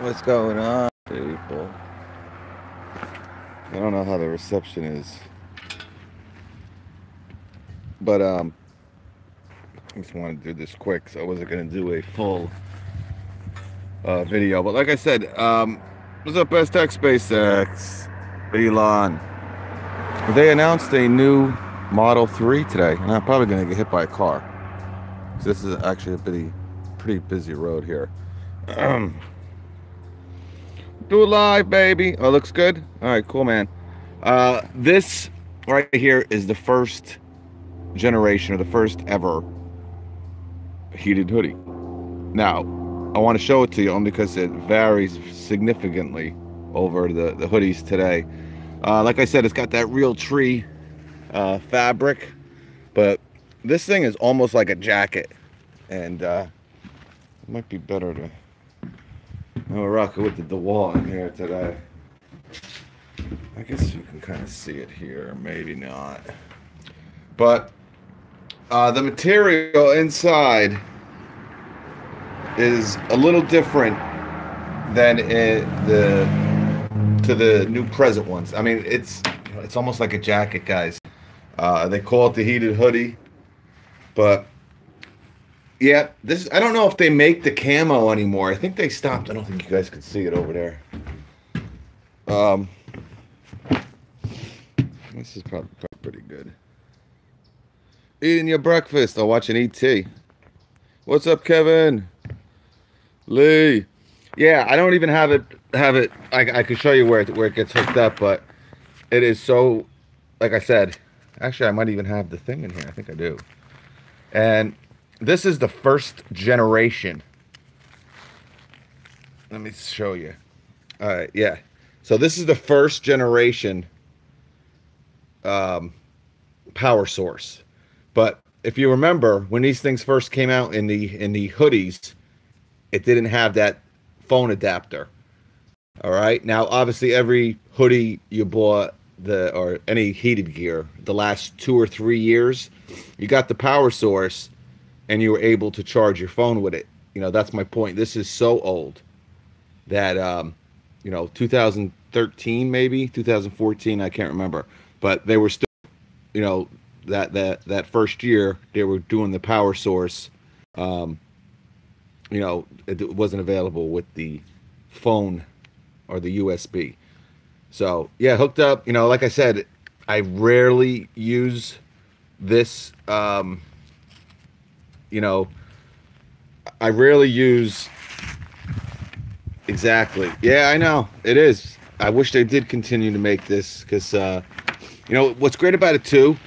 What's going on, people? I don't know how the reception is, but I just want to do this quick, so I wasn't gonna do a full video. But like I said, what's up, Tech SpaceX, Elon? They announced a new Model 3 today, and I'm probably gonna get hit by a car. This is actually a pretty busy road here. Do it live, baby. Oh, looks good. All right, cool, man. This right here is the first generation, or the first ever heated hoodie. Now, I want to show it to you only because it varies significantly over the hoodies today. Like I said, it's got that real tree fabric, but this thing is almost like a jacket, and it might be better to rock it with the DeWalt in here today. I guess you can kind of see it here, maybe not. But the material inside is a little different than to the new present ones. I mean, it's almost like a jacket, guys. They call it the heated hoodie, but yeah, I don't know if they make the camo anymore. I think they stopped. I don't think you guys can see it over there. This is probably pretty good. Eating your breakfast or watching ET. What's up, Kevin? Lee. Yeah, I don't even have it. I could show you where it gets hooked up, but it is so. Like I said, actually, I might even have the thing in here. I think I do. And this is the first generation. Let me show you. All right, yeah. So this is the first generation power source. But if you remember, when these things first came out in the hoodies, it didn't have that phone adapter. All right. Now, obviously, every hoodie you bought, or any heated gear, the last 2 or 3 years, you got the power source, and you were able to charge your phone with it. You know, that's my point. This is so old that 2013 maybe 2014, I can't remember, but they were still, that first year they were doing the power source. It wasn't available with the phone or the USB. So yeah, hooked up. Like I said, I rarely use this. I rarely use. Exactly. Yeah, I know it is. I wish they did continue to make this, because what's great about it too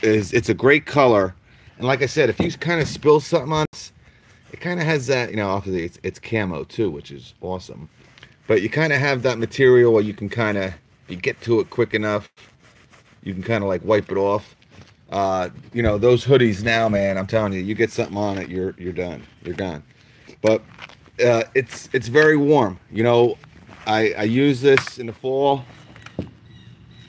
is it's a great color, and like I said, if you kind of spill something on it, it kind of has that. Obviously it's camo too, which is awesome. But you kind of have that material where you can you get to it quick enough, you can kind of like wipe it off. Those hoodies now, man, I'm telling you, you get something on it, you're done. You're gone. But it's very warm. I use this in the fall,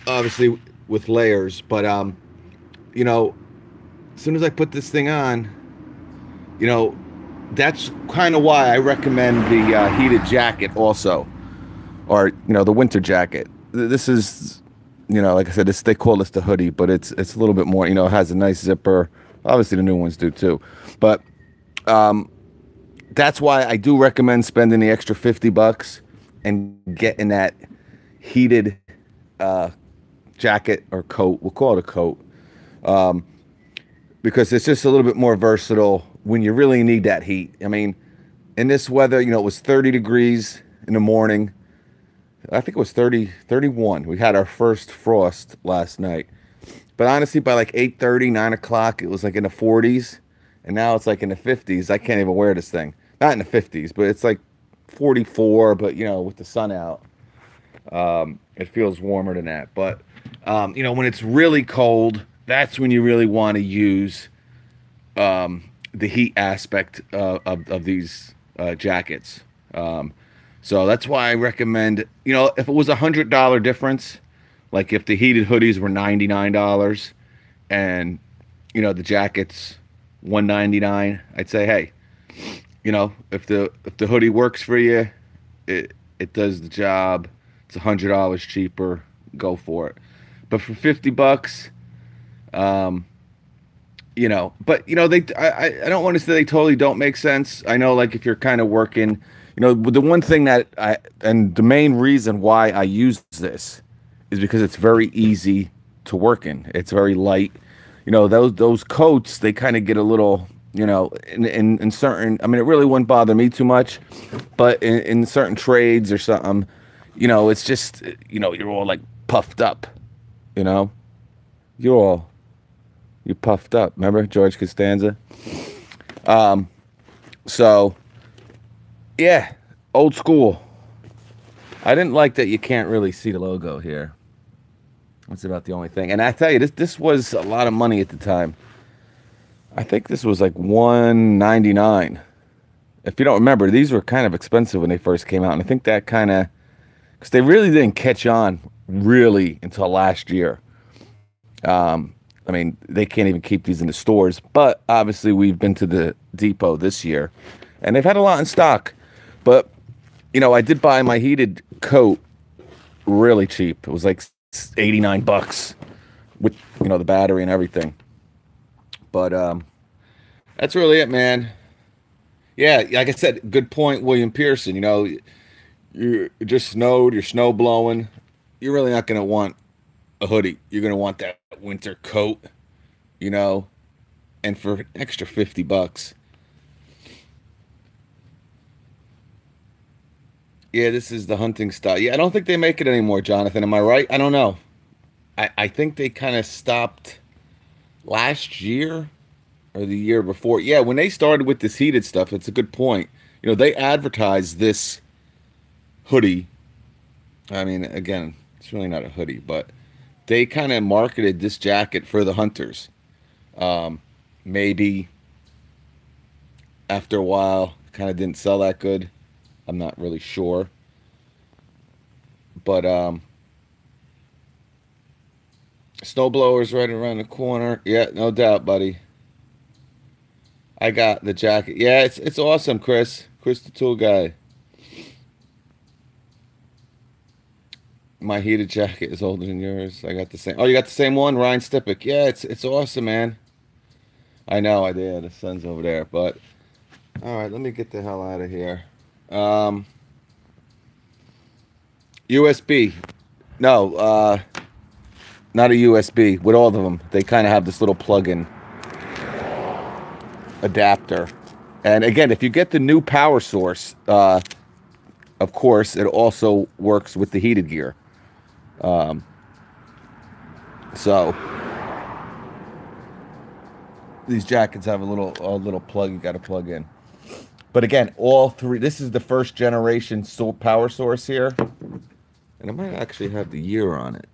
obviously with layers, but as soon as I put this thing on, that's kind of why I recommend the heated jacket also, or the winter jacket. This is, like I said, they call this the hoodie, but it's a little bit more. It has a nice zipper. Obviously, the new ones do too, but that's why I do recommend spending the extra $50 and getting that heated jacket or coat. We'll call it a coat, because it's just a little bit more versatile when you really need that heat. I mean, in this weather, it was 30 degrees in the morning. I think it was 31. We had our first frost last night. But honestly, by like 8:30, 9 o'clock, it was like in the 40s. And now it's like in the 50s. I can't even wear this thing. Not in the 50s, but it's like 44. But, with the sun out, it feels warmer than that. But, when it's really cold, that's when you really want to use the heat aspect of these jackets. So that's why I recommend, if it was $100 difference, like if the heated hoodies were $99 and, the jackets $199, I'd say, hey, if the hoodie works for you, It does the job. It's $100 cheaper. Go for it. But for 50 bucks, you know, but you know, I don't want to say they totally don't make sense. I know, like, if you're kind of working, you know, the one thing that and the main reason why I use this is because it's very easy to work in. It's very light. You know, those coats, they kind of get a little, you know, in certain, I mean, it really wouldn't bother me too much, but in certain trades or something, you know, it's just, you know, you're all like puffed up, you know, you're puffed up. Remember George Costanza? So yeah, old school. I didn't like that you can't really see the logo here. That's about the only thing. And I tell you, this was a lot of money at the time. I think this was like $199. If you don't remember, these were kind of expensive when they first came out, and I think that kind of, because they really didn't catch on really until last year. I mean, they can't even keep these in the stores, but obviously we've been to the depot this year, and they've had a lot in stock. But you know, I did buy my heated coat really cheap. It was like 89 bucks with, you know, the battery and everything. But that's really it, man. Yeah, like I said, good point, William Pearson. You know, you just snowed, you're snow blowing. You're really not going to want a hoodie. You're going to want that winter coat, you know, and for an extra 50 bucks. Yeah, this is the hunting style. Yeah, I don't think they make it anymore, Jonathan. Am I right? I don't know. I think they kind of stopped last year or the year before. Yeah, when they started with this heated stuff, it's a good point. You know, they advertised this hoodie. I mean, again, it's really not a hoodie, but they kind of marketed this jacket for the hunters. Maybe after a while, kind of didn't sell that good. I'm not really sure. But snowblower's right around the corner. Yeah, no doubt, buddy. I got the jacket. Yeah, it's awesome, Chris. Chris the tool guy. My heated jacket is older than yours. I got the same. Oh, you got the same one, Ryan Stippick. Yeah, it's awesome, man. I know, I did. The sun's over there, but all right, let me get the hell out of here. USB. No, not a USB. With all of them, they kind of have this little plug-in adapter. And again, if you get the new power source, of course, it also works with the heated gear. So these jackets have a little plug you got to plug in. But again, all three. This is the first generation power source here, and it might actually have the year on it.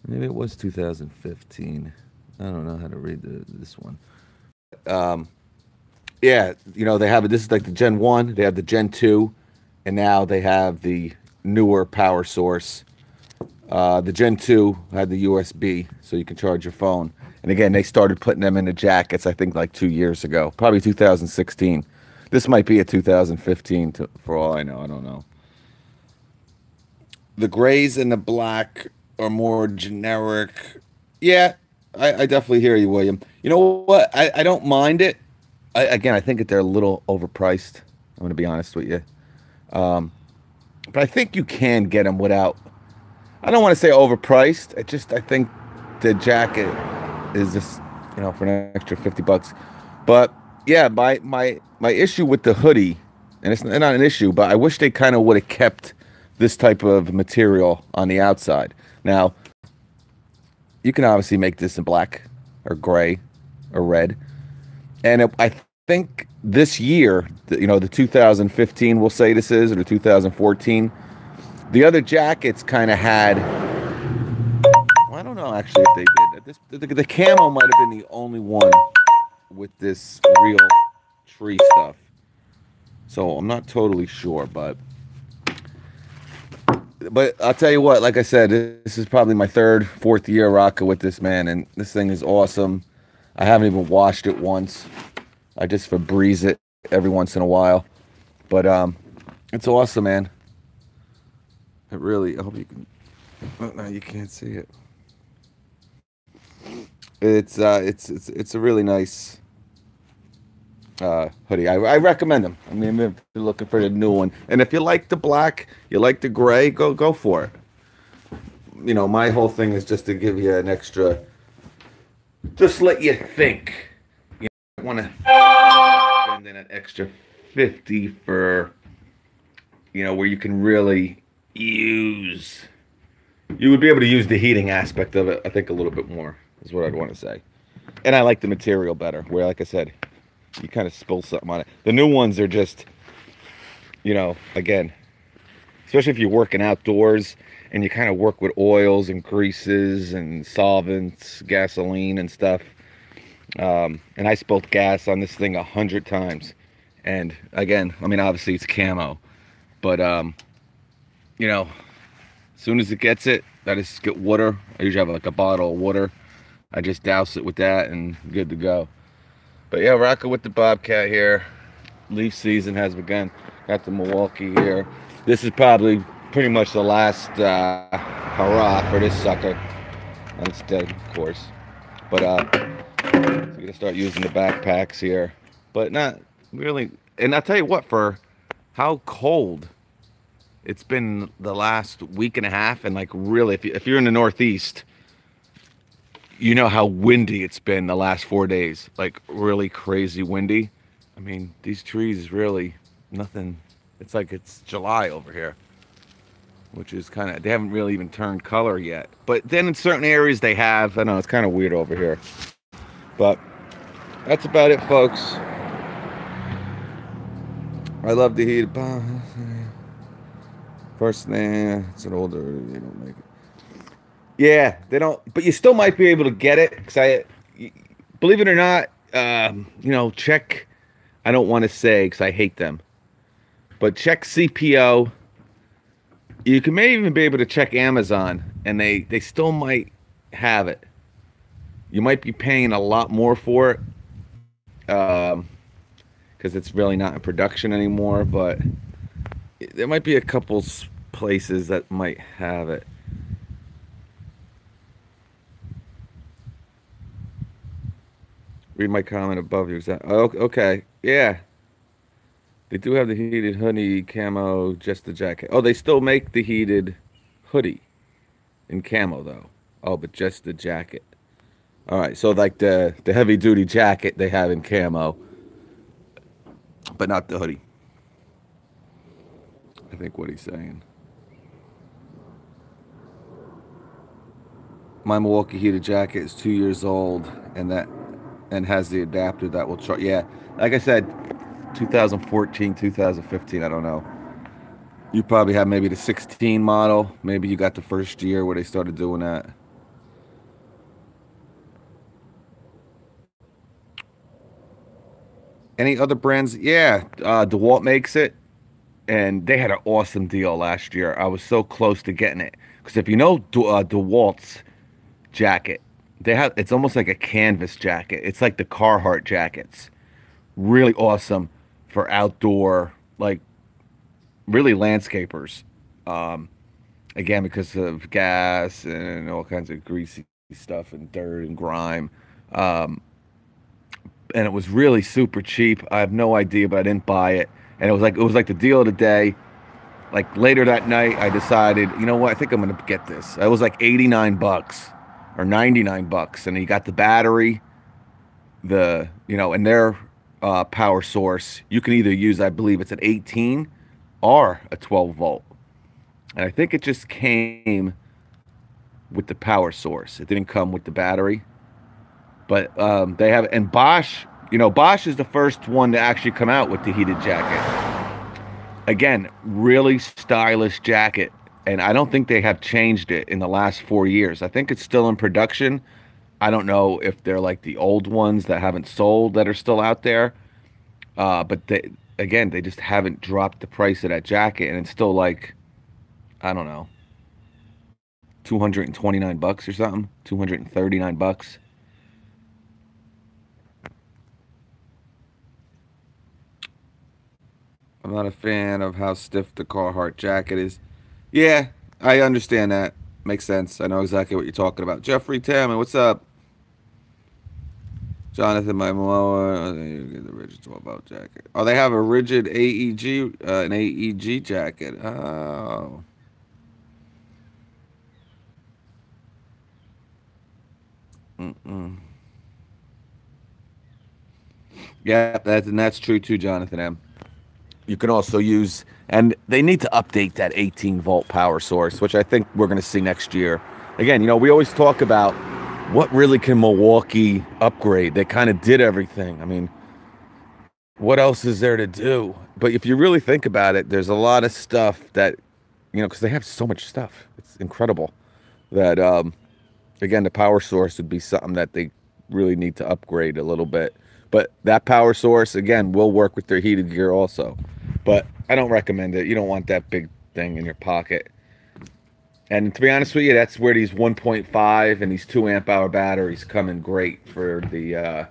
Maybe it was 2015. I don't know how to read this one. Yeah, you know, they have it. This is like the Gen 1. They have the Gen 2, and now they have the newer power source. The Gen 2 had the USB, so you can charge your phone. And again, they started putting them in the jackets, I think, like 2 years ago, probably 2016. This might be a 2015, for all I know. I don't know. The grays and the black are more generic. Yeah, I definitely hear you, William. You know what? I don't mind it. Again, I think that they're a little overpriced. I'm going to be honest with you. But I think you can get them without. I don't want to say overpriced. I think the jacket is just, you know, for an extra 50 bucks. But yeah, my issue with the hoodie, and it's not an issue, but I wish they kind of would have kept this type of material on the outside. Now, you can obviously make this in black or gray or red. And I think this year, you know, the 2015, we'll say this is, or the 2014, the other jackets kind of had, well, I don't know actually if they did. The camo might have been the only one with this real tree stuff. So I'm not totally sure, but I'll tell you what, like I said, this is probably my third, fourth year rocking with this, man, and this thing is awesome. I haven't even washed it once. I just Febreze it every once in a while. But It's awesome, man. It really. I hope you can. Oh, no, you can't see it. It's a really nice hoodie. I recommend them. I mean, if you're looking for the new one, and if you like the black, you like the gray, go for it. You know, my whole thing is just to give you an extra, just let you think. You want to spend in an extra 50 for, you know, where you can really use. You would be able to use the heating aspect of it, I think, a little bit more, is what I'd want to say. And I like the material better, where, like I said, you kind of spill something on it. The new ones are just, you know, again, especially if you're working outdoors and you kind of work with oils and greases and solvents, gasoline and stuff. And I spilled gas on this thing 100 times. And again, I mean, obviously it's camo, but, you know, as soon as it gets it, I just get water. I usually have like a bottle of water. I just douse it with that and good to go. But yeah, rocking with the Bobcat here. Leaf season has begun. Got the Milwaukee here. This is probably pretty much the last hurrah for this sucker. And it's dead, of course. But so I'm gonna start using the backpacks here. But not really. And I'll tell you what, for how cold it's been the last week and a half, and like really, if you're in the Northeast, you know how windy it's been the last 4 days. Like really crazy windy. I mean, these trees really nothing. It's like it's July over here, which is kind of, they haven't really even turned color yet. But then in certain areas they have. I know it's kind of weird over here. But that's about it, folks. I love the heat. First thing, it's an older, they don't make it. Yeah, they don't, but you still might be able to get it. Because believe it or not, you know, check, I don't want to say because I hate them, but check CPO. You can maybe even be able to check Amazon, and they still might have it. You might be paying a lot more for it, because it's really not in production anymore, but there might be a couple places that might have it. Read my comment above you. Oh, okay. Yeah. They do have the heated hoodie camo, just the jacket. Oh, they still make the heated hoodie in camo, though. Oh, but just the jacket. All right. So, like the heavy duty jacket they have in camo, but not the hoodie. I think what he's saying. My Milwaukee heated jacket is 2 years old, and has the adapter that will charge. Yeah, like I said, 2014, 2015. I don't know. You probably have maybe the 16 model. Maybe you got the first year where they started doing that. Any other brands? Yeah, DeWalt makes it, and they had an awesome deal last year. I was so close to getting it because if you know DeWalt's jacket, they have, it's almost like a canvas jacket. It's like the Carhartt jackets. Really awesome for outdoor, like really landscapers. Again, because of gas and all kinds of greasy stuff and dirt and grime. And it was really super cheap. I have no idea, but I didn't buy it. And it was like the deal of the day. Like later that night, I decided, you know what? I think I'm gonna get this. It was like 89 bucks or 99 bucks, and you got the battery, and their power source. You can either use, I believe it's an 18 or a 12 volt. And I think it just came with the power source. It didn't come with the battery. But they have, and Bosch, Bosch is the first one to actually come out with the heated jacket. Again, really stylish jacket. And I don't think they have changed it in the last 4 years. I think it's still in production. I don't know if they're like the old ones that haven't sold that are still out there. But they just haven't dropped the price of that jacket. And it's still like, I don't know, 229 bucks or something, 239 bucks. I'm not a fan of how stiff the Carhartt jacket is. Yeah, I understand that. Makes sense. I know exactly what you're talking about. Jeffrey Tamman, what's up? Jonathan, my mower, the rigid 12-out jacket. Oh, they have a rigid AEG, an AEG jacket. Oh. Mm-mm. Yeah, that's true too, Jonathan M. You can also use, and they need to update that 18-volt power source, which I think we're going to see next year. Again, we always talk about what really can Milwaukee upgrade. They kind of did everything. I mean, what else is there to do? But if you really think about it, there's a lot of stuff that, because they have so much stuff. It's incredible that, again, the power source would be something that they really need to upgrade a little bit. But that power source, again, will work with their heated gear also. But I don't recommend it. You don't want that big thing in your pocket. And to be honest with you, that's where these 1.5 and these 2 amp hour batteries come in great for the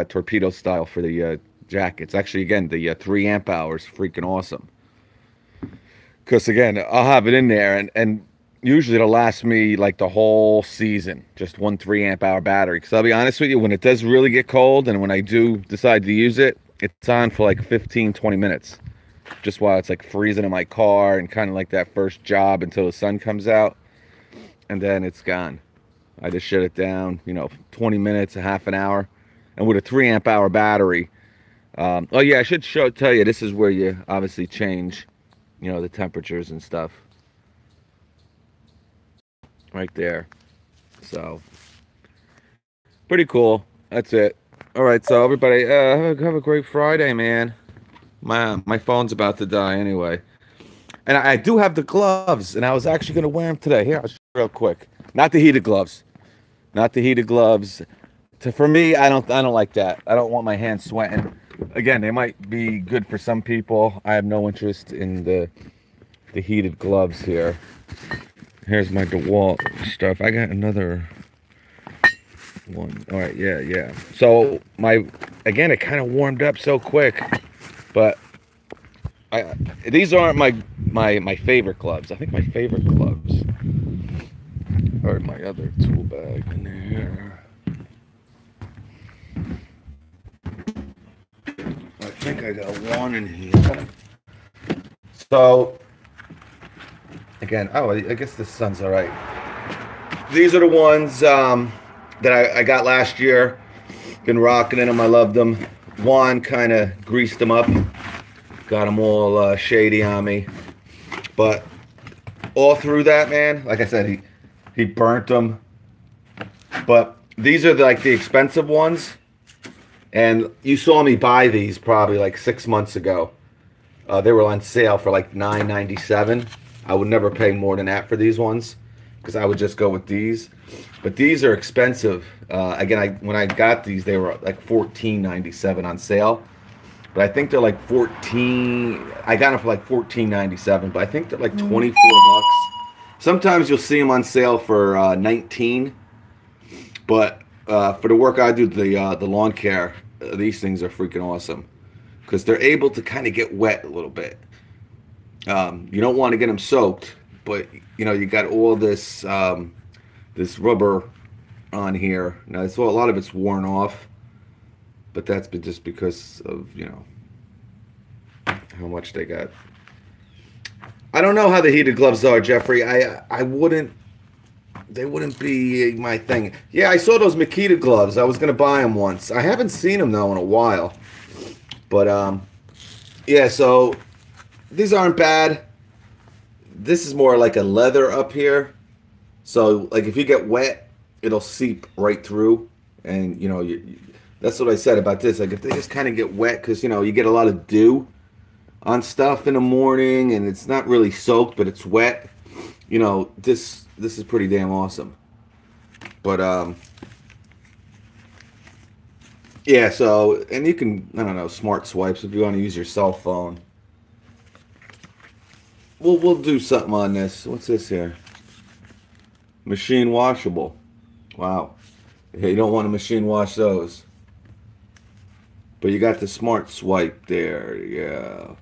torpedo style for the jackets. Actually, again, the 3 amp hours, freaking awesome. Because again, I'll have it in there, and usually it'll last me like the whole season, just one 3 amp hour battery. Because I'll be honest with you, when it does really get cold and when I do decide to use it, it's on for like 15-20 minutes, just while it's like freezing in my car and kind of like that first job until the sun comes out, and then it's gone. I just shut it down, 20 minutes, a half an hour. And with a 3 amp hour battery, oh yeah, I should tell you, this is where you obviously change, the temperatures and stuff. Right there. So, pretty cool. That's it. All right, so everybody, have a great Friday, man. My phone's about to die anyway. And I do have the gloves, and I was actually going to wear them today. Here, I'll show you real quick. Not the heated gloves. Not the heated gloves. For me, I don't like that. I don't want my hands sweating. Again, they might be good for some people. I have no interest in the heated gloves here. Here's my DeWalt stuff. I got another one. All right, yeah. So again, it kind of warmed up so quick, but these aren't my favorite gloves. I think my favorite gloves are my other tool bag in there. I think I got one in here. So, again, I guess the sun's all right. These are the ones that I got last year. Been rocking in them. I loved them. Juan kind of greased them up. Got them all shady on me. But all through that, man, like I said, he burnt them. But these are like the expensive ones. And you saw me buy these probably like 6 months ago. They were on sale for like $9.97. I would never pay more than that for these ones, because I would just go with these. But these are expensive. Again, when I got these, they were like $14.97 on sale. But I think they're like 14. I got them for like $14.97, but I think they're like 24 bucks. Sometimes you'll see them on sale for 19. But for the work I do, the lawn care, these things are freaking awesome, because they're able to kind of get wet a little bit. You don't want to get them soaked, but you got all this this rubber on here. Now, a lot of it's worn off, but that's just because of how much they got. I don't know how the heated gloves are, Jeffrey. I wouldn't. They wouldn't be my thing. Yeah, I saw those Makita gloves. I was gonna buy them once. I haven't seen them though in a while. But yeah. So these aren't bad. This is more like a leather up here. So like if you get wet, it'll seep right through. And that's what I said about this. Like if they just kind of get wet, because you get a lot of dew on stuff in the morning, and it's not really soaked, but it's wet. This is pretty damn awesome. But yeah, so, and you can, I don't know, smart swipes if you want to use your cell phone. We'll do something on this. What's this here? Machine washable. Wow. Yeah, you don't want to machine wash those. But you got the smart swipe there, yeah.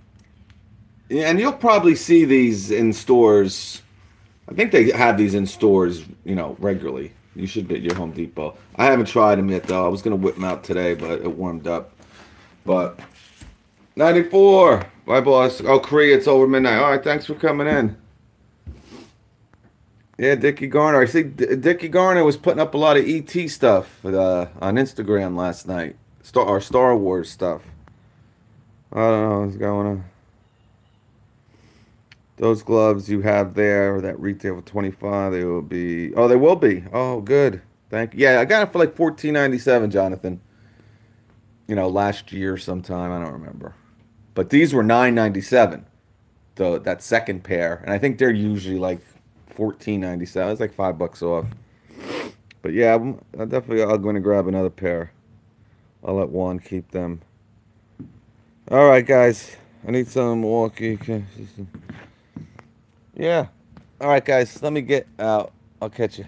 And you'll probably see these in stores. I think they have these in stores, you know, regularly. You should be at your Home Depot. I haven't tried them yet, though. I was going to whip them out today, but it warmed up. But 94. Bye, boss. Oh, Korea, it's over midnight. All right, thanks for coming in. Yeah, Dickie Garner. I see Dickie Garner was putting up a lot of ET stuff on Instagram last night. Star Wars stuff. I don't know what's going on. Those gloves you have there, that retail for 25, they will be. Oh, they will be. Oh, good. Thank you. Yeah, I got it for like $14.97, Jonathan. You know, last year sometime. I don't remember. But these were $9.97. That second pair, and I think they're usually like $14.97. It's like $5 off. But yeah, I'm going to grab another pair. I'll let Juan keep them. All right, guys. I need some Milwaukee. Yeah. All right, guys. Let me get out. I'll catch you.